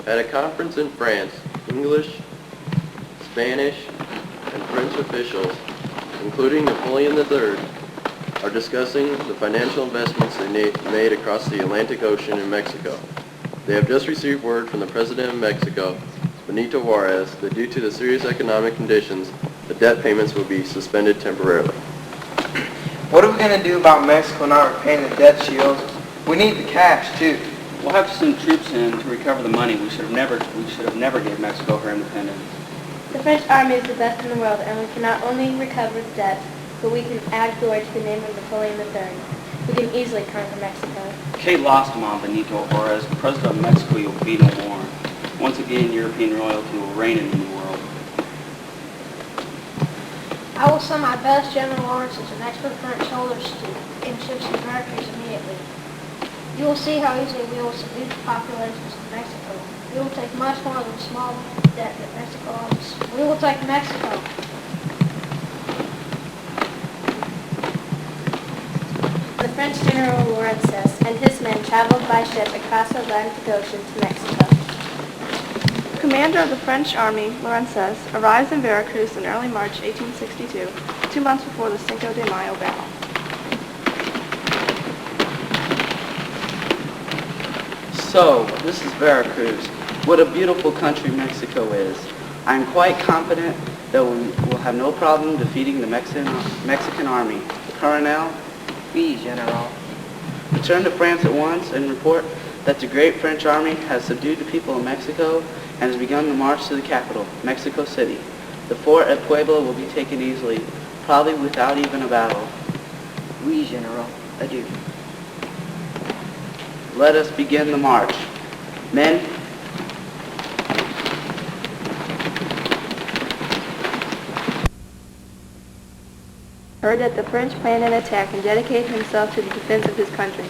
At a conference in France, English, Spanish, and French officials, including Napoleon III, are discussing the financial investments they made across the Atlantic Ocean in Mexico. They have just received word from the President of Mexico, Benito Juarez, that due to the serious economic conditions, the debt payments will be suspended temporarily. What are we going to do about Mexico not repaying the debt she owes us? We need the cash, too. We'll have to send troops in to recover the money. We should have never gave Mexico her independence. The French army is the best in the world, and we can not only recover its debt, but we can add glory to the name of Napoleon III. We can easily conquer Mexico. Que lost him on Benito Juarez, President of Mexico, you'll be no more. Once again, European royalty will reign in the New World. I will send my best General Lawrence as an expert French soldier in ships and Veracruz immediately. You will see how easily we will subdue the populations of Mexico. We will take much more than small debt that Mexico owes. We will take Mexico. The French General Lawrence and his men traveled by ship across the Atlantic Ocean to Mexico. The commander of the French army, Lawrence, arrives in Veracruz in early March 1862, 2 months before the Cinco de Mayo battle. So, this is Veracruz. What a beautiful country Mexico is. I am quite confident that we will have no problem defeating the Mexican army. Colonel, Oui, General. return to France at once and report that the great French army has subdued the people of Mexico and has begun the march to the capital, Mexico City. The fort at Puebla will be taken easily, probably without even a battle. Oui, General. Adieu. Let us begin the march. Men, Heard that the French planned an attack and dedicated himself to the defense of his country.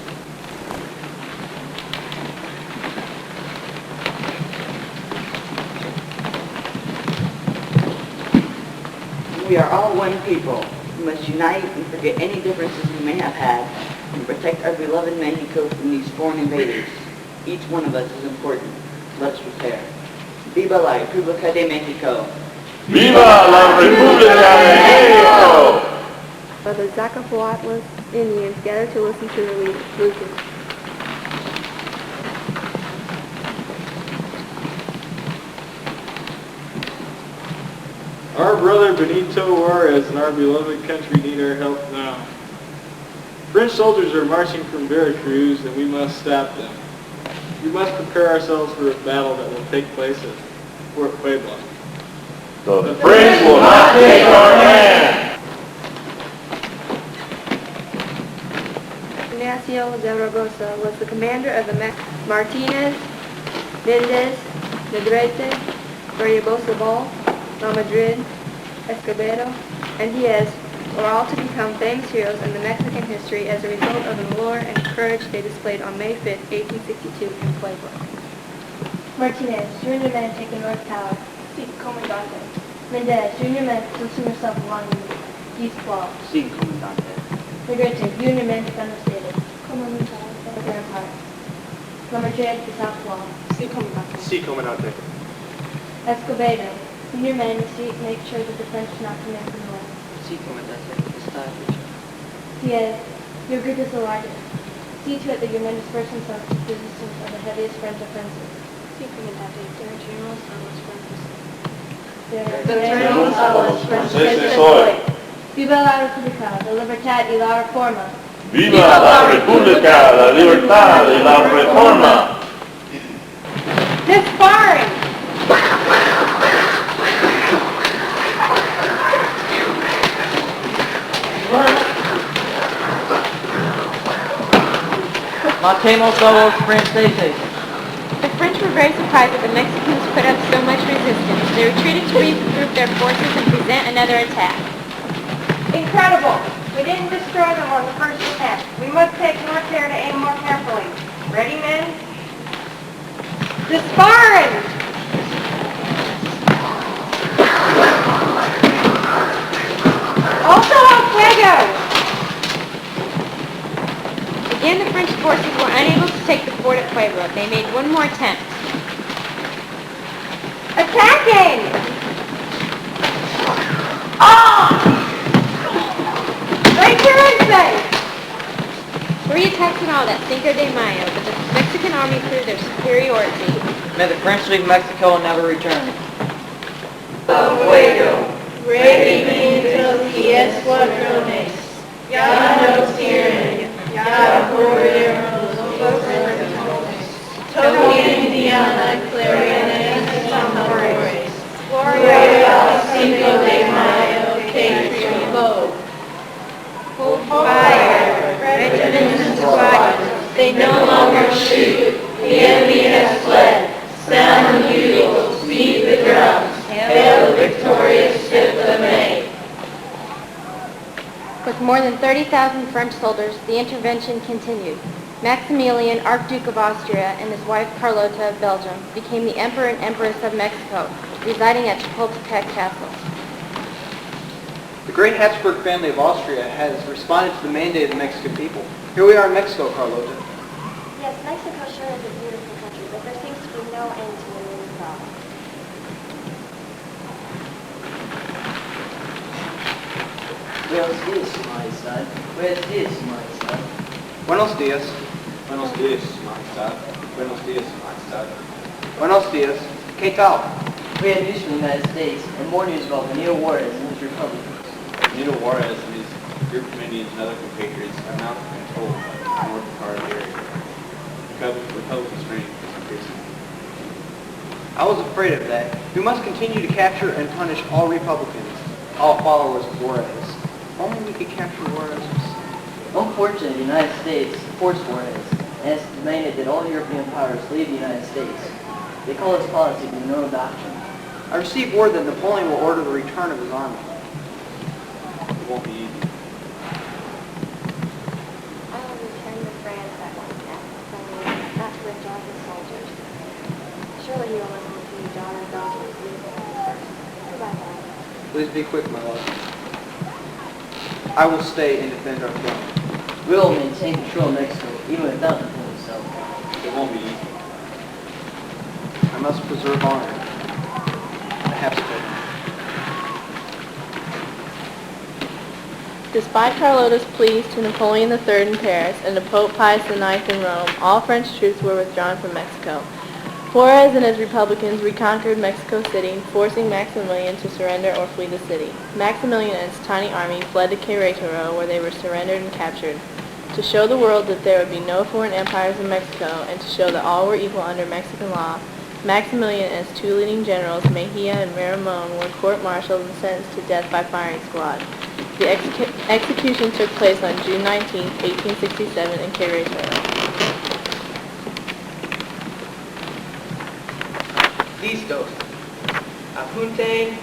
We are all one people. We must unite and forget any differences we may have had and protect our beloved Mexico from these foreign invaders. Each one of us is important. Let's prepare. Viva la República de Mexico! ¡Viva la República de México! But the Zacapoatlas Indians gathered to listen to the leader, Lucas. Our brother Benito Juarez and our beloved country need our help now. French soldiers are marching from Veracruz and we must stop them. We must prepare ourselves for a battle that will take place at Fort Puebla. The French will not take our land! Ignacio Zaragoza was the commander of the Martinez, Mendez, Negrete, Barbosa Ball, La Madrid, Escobedo, and Diaz were all to become famous heroes in the Mexican history as a result of the valor and courage they displayed on May 5, 1862 in Puebla. Martinez, junior man taking North Tower. Sí, comandante. Mendez, junior man posting himself along the East Wall. Sí, comandante. Negrete, junior man defend the state. Comandante. Rampart. La Madrid, the South Wall. Sí, comandante. Sí, comandante. Escobedo, junior man to make sure that the French do not come in from the west. Sí, comandante. Está hecho. Diaz, your group is the largest. See to it that your men disperse themselves to the resistance of the heaviest French offensive. Sí, comandante. Tenemos a los franceses. Tenemos a los franceses hoy. Viva la República, la libertad y la reforma. ¡Viva la República, la libertad y la reforma! Disbarring! Matemos a los franceses. The French were very surprised that the Mexicans put up so much resistance. They retreated to regroup their forces and present another attack. Incredible! We didn't destroy them on the first attack. We must take more care to aim more carefully. Ready, men? Disbarring! Also al fuego! Again, the French forces were unable to take the fort at Puebla. They made one more attempt. Attacking! Three attacks in all that Cinco de Mayo, but the Mexican army proved their superiority. May the French leave Mexico and never return. Fuego, regimientos y escuadrones, ya no tienen, ya corrieron los ratones, toque Indiana, clariones y tambores, Gloria Cinco de Mayo que triunfó. Hold fire, regiments and squadrons, they no longer shoot, the enemy has fled, sound the bugles, beat the drums, hail the victorious 5th of May. With more than 30,000 French soldiers, the intervention continued. Maximilian, Archduke of Austria, and his wife Carlota of Belgium became the Emperor and Empress of Mexico, residing at Chapultepec Castle. The great Habsburg family of Austria has responded to the mandate of the Mexican people. Here we are in Mexico, Carlota. Yes, Mexico sure is a beautiful country, but there seems to be no end to the new problem. Buenos dias, my son. Buenos dias, my son. Buenos dias. Buenos dias, Majestad. Buenos dias, Majestad. Buenos dias. ¿Qué tal? We have news from the United States and more news about Benito Juarez and his Republicans. Benito Juarez and his group of Indians and other compatriots are now controlled by the northern part of the area. The Republican strength is increasing. I was afraid of that. We must continue to capture and punish all Republicans, all followers of Juarez. Only we could capture Juarez. Unfortunately, the United States supports Juarez and has demanded that all European powers leave the United States. They call this policy the Monroe Doctrine. I received word that Napoleon will order the return of his army. It won't be easy. I will return to France at once, Napoleon, not to withdraw his soldiers. Surely he will listen to you, daughter of Belgium's leader first. Goodbye, Dad. Please be quick, my love. I will stay and defend our throne. We will maintain control of Mexico even without Napoleon himself. It won't be easy. I must preserve honor. The Habsburg. Despite Carlota's pleas to Napoleon III in Paris and to Pope Pius IX in Rome, all French troops were withdrawn from Mexico. Juarez and his Republicans reconquered Mexico City, forcing Maximilian to surrender or flee the city. Maximilian and his tiny army fled to Querétaro, where they were surrendered and captured. To show the world that there would be no foreign empires in Mexico, and to show that all were equal under Mexican law, Maximilian and his two leading generals, Mejia and Miramon, were court-martialed and sentenced to death by firing squad. The execution took place on June 19, 1867 in Querétaro. Listos. Apunte.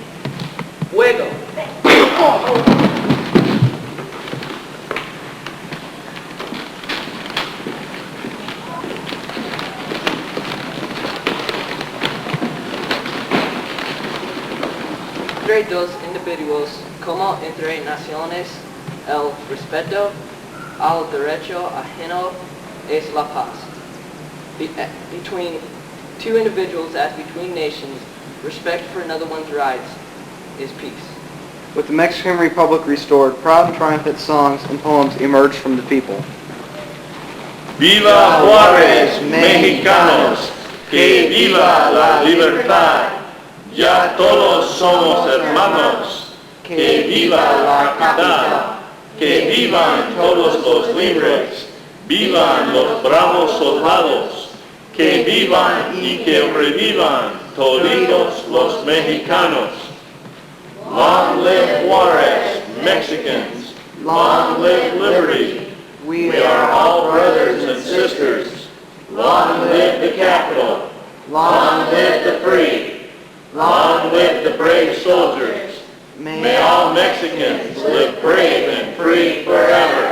Fuego. Entre dos individuos como entre naciones, el respeto al derecho ajeno es la paz. Between two individuals as between nations, respect for another one's rights is peace. With the Mexican Republic restored, proud and triumphant songs and poems emerged from the people. Viva Juárez, mexicanos, que viva la libertad. Ya todos somos hermanos, que viva la capital, que vivan todos los libres, vivan los bravos soldados, que vivan y que revivan toditos los mexicanos. Long live Juarez, Mexicans, long live liberty. We are all brothers and sisters. Long live the capital, long live the free. Long live the brave soldiers. May all Mexicans live brave and free forever.